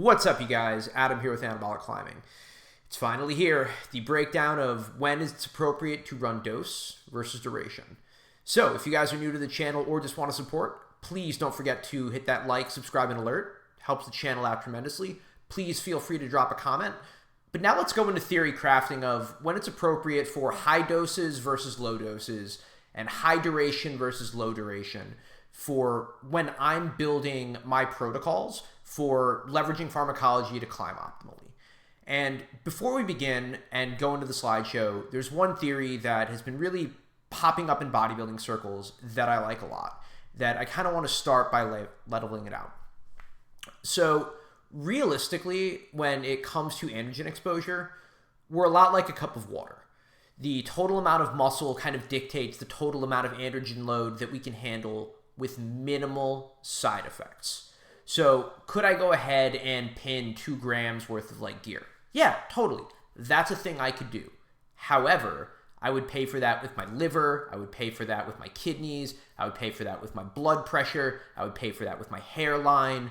What's up, you guys? Adam here with Anabolic Climbing. It's finally here, the breakdown of when it's appropriate to run dose versus duration. So if you guys are new to the channel or just want to support, please don't forget to hit that like, subscribe, and alert. Helps the channel out tremendously. Please feel free to drop a comment. But now let's go into theory crafting of when it's appropriate for high doses versus low doses and high duration versus low duration for when I'm building my protocols for leveraging pharmacology to climb optimally. And before we begin and go into the slideshow, there's one theory that has been really popping up in bodybuilding circles that I like a lot, that I kind of want to start by leveling it out. So realistically, when it comes to androgen exposure, we're a lot like a cup of water. The total amount of muscle kind of dictates the total amount of androgen load that we can handle with minimal side effects. So could I go ahead and pin 2 grams worth of like gear? Yeah, totally. That's a thing I could do. However, I would pay for that with my liver. I would pay for that with my kidneys. I would pay for that with my blood pressure. I would pay for that with my hairline.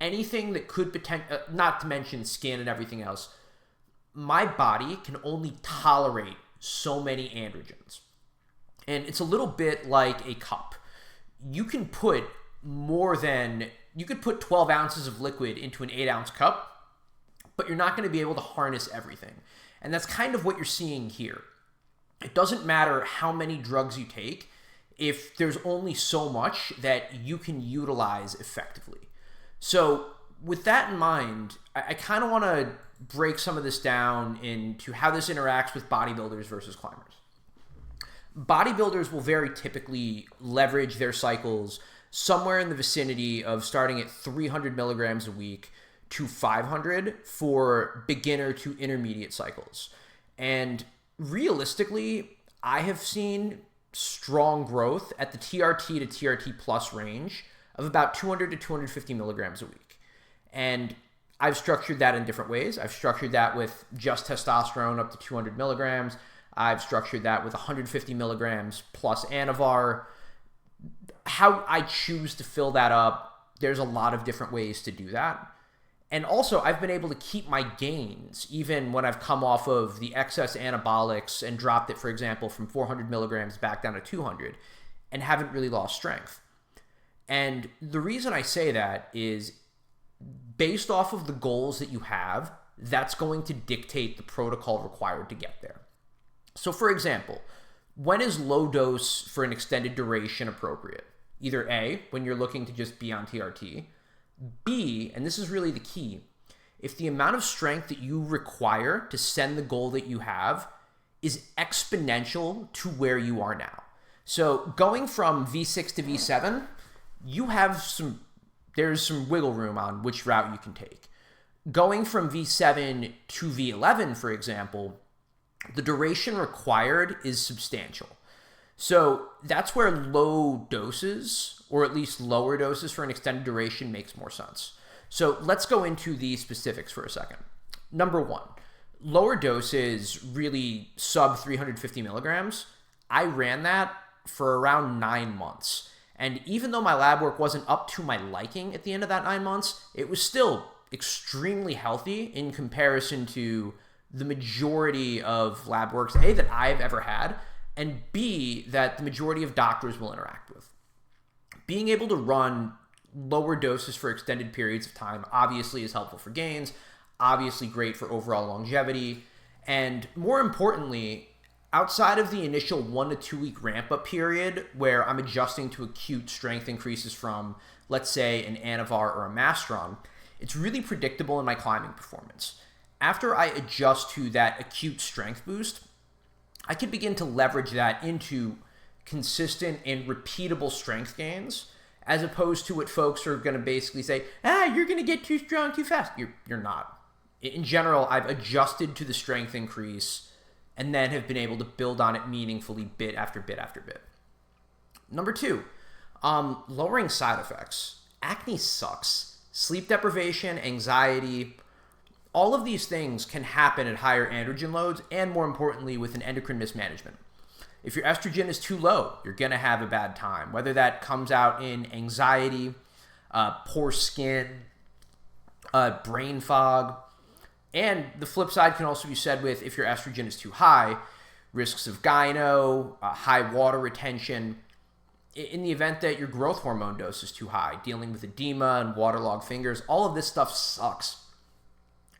Anything that could not to mention skin and everything else. My body can only tolerate so many androgens. And it's a little bit like a cup. You can put 12 ounces of liquid into an 8-ounce cup, but you're not going to be able to harness everything. And that's kind of what you're seeing here. It doesn't matter how many drugs you take if there's only so much that you can utilize effectively. So with that in mind, I kind of want to break some of this down into how this interacts with bodybuilders versus climbers. Bodybuilders will very typically leverage their cycles somewhere in the vicinity of starting at 300 milligrams a week to 500 for beginner to intermediate cycles. And realistically, I have seen strong growth at the TRT to TRT plus range of about 200 to 250 milligrams a week. And I've structured that in different ways. I've structured that with just testosterone up to 200 milligrams. I've structured that with 150 milligrams plus Anavar. How I choose to fill that up, there's a lot of different ways to do that. And also, I've been able to keep my gains even when I've come off of the excess anabolics and dropped it, for example, from 400 milligrams back down to 200 and haven't really lost strength. And the reason I say that is based off of the goals that you have, that's going to dictate the protocol required to get there. So for example, when is low dose for an extended duration appropriate? Either A, when you're looking to just be on TRT, B, and this is really the key, if the amount of strength that you require to send the goal that you have is exponential to where you are now. So going from V6 to V7, there's some wiggle room on which route you can take. Going from V7 to V11, for example, the duration required is substantial. So that's where low doses, or at least lower doses for an extended duration, makes more sense. So let's go into the specifics for a second. Number one, lower doses, really sub 350 milligrams. I ran that for around 9 months. And even though my lab work wasn't up to my liking at the end of that 9 months, it was still extremely healthy in comparison to the majority of lab works, A, that I've ever had, and B, that the majority of doctors will interact with. Being able to run lower doses for extended periods of time obviously is helpful for gains, obviously great for overall longevity, and more importantly, outside of the initial 1 to 2 week ramp-up period where I'm adjusting to acute strength increases from, let's say, an Anavar or a Masteron, it's really predictable in my climbing performance. After I adjust to that acute strength boost, I can begin to leverage that into consistent and repeatable strength gains, as opposed to what folks are going to basically say, you're going to get too strong too fast. You're not. In general, I've adjusted to the strength increase and then have been able to build on it meaningfully bit after bit after bit. Number 2, lowering side effects. Acne sucks. Sleep deprivation, anxiety, all of these things can happen at higher androgen loads and, more importantly, with an endocrine mismanagement. If your estrogen is too low, you're going to have a bad time, whether that comes out in anxiety, poor skin, brain fog. And the flip side can also be said with if your estrogen is too high, risks of gyno, high water retention. In the event that your growth hormone dose is too high, dealing with edema and waterlogged fingers, all of this stuff sucks.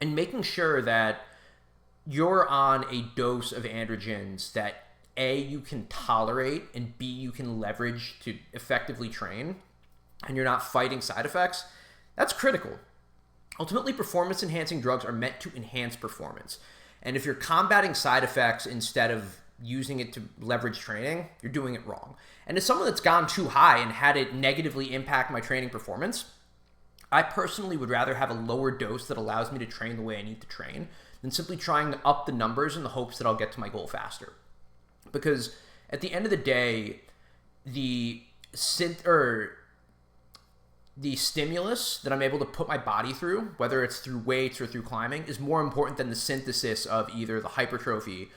And making sure that you're on a dose of androgens that A, you can tolerate, and B, you can leverage to effectively train, and you're not fighting side effects, that's critical. Ultimately, performance-enhancing drugs are meant to enhance performance. And if you're combating side effects instead of using it to leverage training, you're doing it wrong. And as someone that's gone too high and had it negatively impact my training performance, I personally would rather have a lower dose that allows me to train the way I need to train than simply trying to up the numbers in the hopes that I'll get to my goal faster. Because at the end of the day, the stimulus that I'm able to put my body through, whether it's through weights or through climbing, is more important than the synthesis of either the hypertrophy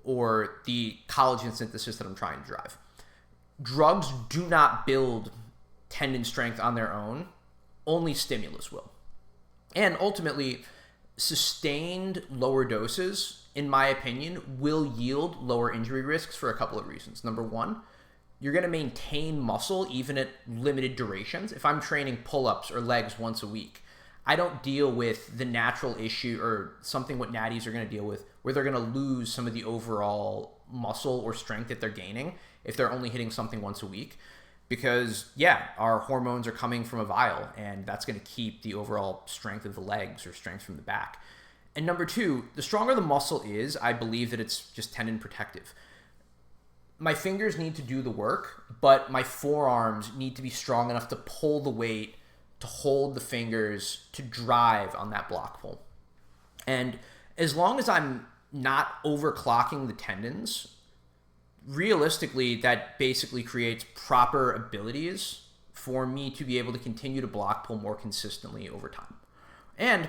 or the collagen synthesis that I'm trying to drive. Drugs do not build tendon strength on their own. Only stimulus will. And ultimately, sustained lower doses, in my opinion, will yield lower injury risks for a couple of reasons. Number one, you're going to maintain muscle even at limited durations. If I'm training pull-ups or legs once a week, I don't deal with the natural issue or something what natties are going to deal with where they're going to lose some of the overall muscle or strength that they're gaining if they're only hitting something once a week. Because, yeah, our hormones are coming from a vial, and that's going to keep the overall strength of the legs or strength from the back. And number two, the stronger the muscle is, I believe that it's just tendon protective. My fingers need to do the work, but my forearms need to be strong enough to pull the weight, to hold the fingers, to drive on that block pull. And as long as I'm not overclocking the tendons, realistically, that basically creates proper abilities for me to be able to continue to block pull more consistently over time. And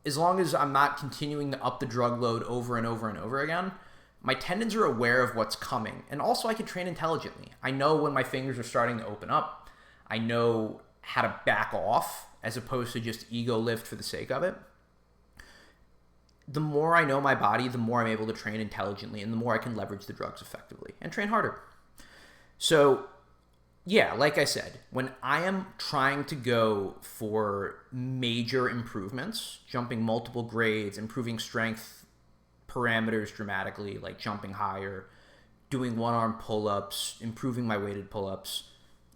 as long as I'm not continuing to up the drug load over and over and over again, my tendons are aware of what's coming. And also I can train intelligently. I know when my fingers are starting to open up. I know how to back off as opposed to just ego lift for the sake of it. The more I know my body, the more I'm able to train intelligently and the more I can leverage the drugs effectively and train harder. So, yeah, like I said, when I am trying to go for major improvements, jumping multiple grades, improving strength parameters dramatically, like jumping higher, doing one-arm pull-ups, improving my weighted pull-ups,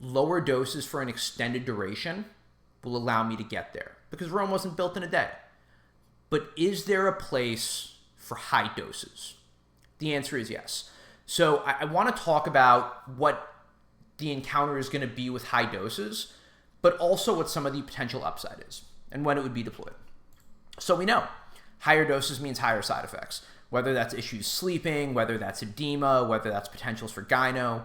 lower doses for an extended duration will allow me to get there because Rome wasn't built in a day. But is there a place for high doses? The answer is yes. So I want to talk about what the encounter is going to be with high doses, but also what some of the potential upside is and when it would be deployed. So we know higher doses means higher side effects, whether that's issues sleeping, whether that's edema, whether that's potentials for gyno,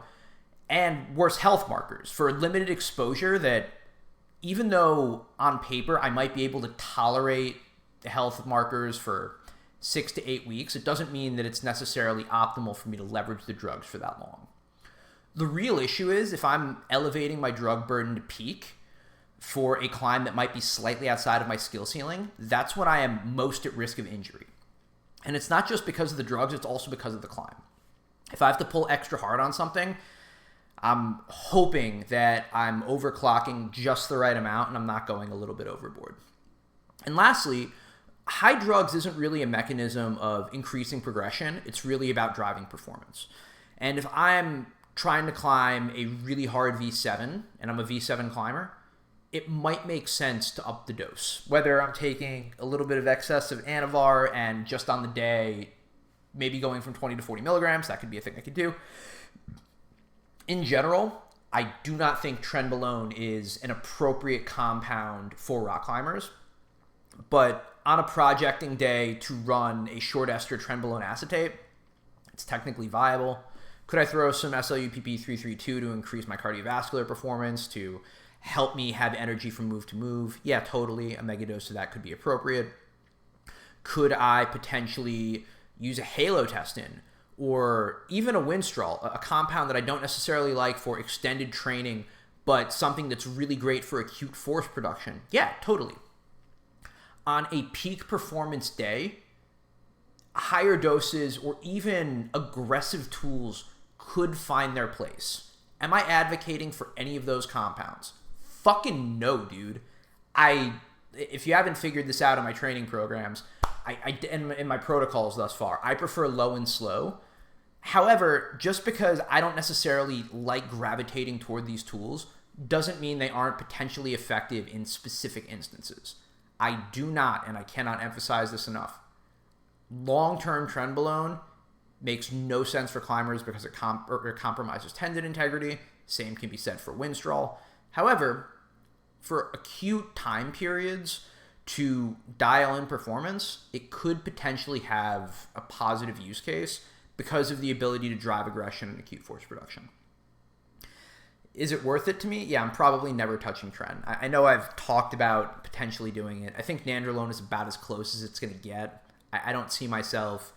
and worse health markers for limited exposure that even though on paper I might be able to tolerate the health markers for 6 to 8 weeks, it doesn't mean that it's necessarily optimal for me to leverage the drugs for that long. The real issue is if I'm elevating my drug burden to peak for a climb that might be slightly outside of my skill ceiling, that's when I am most at risk of injury. And it's not just because of the drugs, it's also because of the climb. If I have to pull extra hard on something, I'm hoping that I'm overclocking just the right amount and I'm not going a little bit overboard. And lastly, high drugs isn't really a mechanism of increasing progression. It's really about driving performance. And if I'm trying to climb a really hard V7 and I'm a V7 climber, it might make sense to up the dose. Whether I'm taking a little bit of excess of Anavar and just on the day, maybe going from 20 to 40 milligrams, that could be a thing I could do. In general, I do not think trenbolone is an appropriate compound for rock climbers. But on a projecting day to run a short ester trenbolone acetate, it's technically viable. Could I throw some SLUPP332 to increase my cardiovascular performance, to help me have energy from move to move? Yeah, totally. A megadose of that could be appropriate. Could I potentially use a halotestin or even a Winstrol, a compound that I don't necessarily like for extended training, but something that's really great for acute force production? Yeah, totally. on a peak performance day, higher doses or even aggressive tools could find their place. Am I advocating for any of those compounds? Fucking no, dude. If you haven't figured this out in my training programs, in my protocols thus far, I prefer low and slow. However, just because I don't necessarily like gravitating toward these tools doesn't mean they aren't potentially effective in specific instances. I do not, and I cannot emphasize this enough, long-term trenbolone makes no sense for climbers because it compromises tendon integrity. Same can be said for Winstrol. However, for acute time periods to dial in performance, it could potentially have a positive use case because of the ability to drive aggression and acute force production. Is it worth it to me? Yeah, I'm probably never touching tren. I know I've talked about potentially doing it. I think nandrolone is about as close as it's going to get. I don't see myself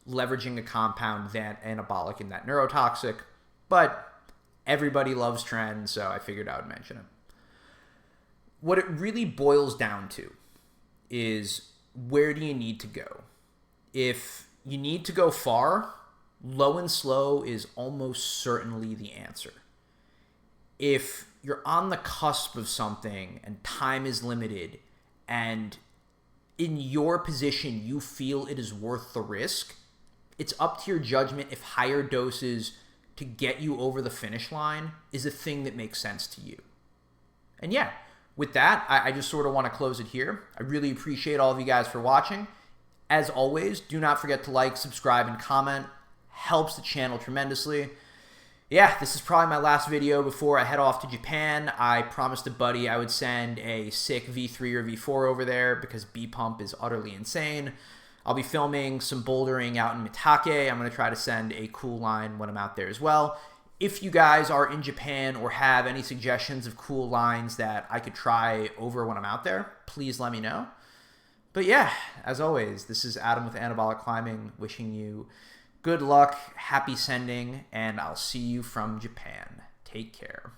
leveraging a compound that anabolic and that neurotoxic, but everybody loves tren, so I figured I would mention it. What it really boils down to is, where do you need to go? If you need to go far, low and slow is almost certainly the answer. If you're on the cusp of something and time is limited, and in your position you feel it is worth the risk, it's up to your judgment if higher doses to get you over the finish line is a thing that makes sense to you. And yeah, with that, I just sort of want to close it here. I really appreciate all of you guys for watching. As always, do not forget to like, subscribe, and comment. Helps the channel tremendously. Yeah, this is probably my last video before I head off to Japan. I promised a buddy I would send a sick V3 or V4 over there because B-Pump is utterly insane. I'll be filming some bouldering out in Mitake. I'm going to try to send a cool line when I'm out there as well. If you guys are in Japan or have any suggestions of cool lines that I could try over when I'm out there, please let me know. But yeah, as always, this is Adam with Anabolic Climbing, wishing you good luck, happy sending, and I'll see you from Japan. Take care.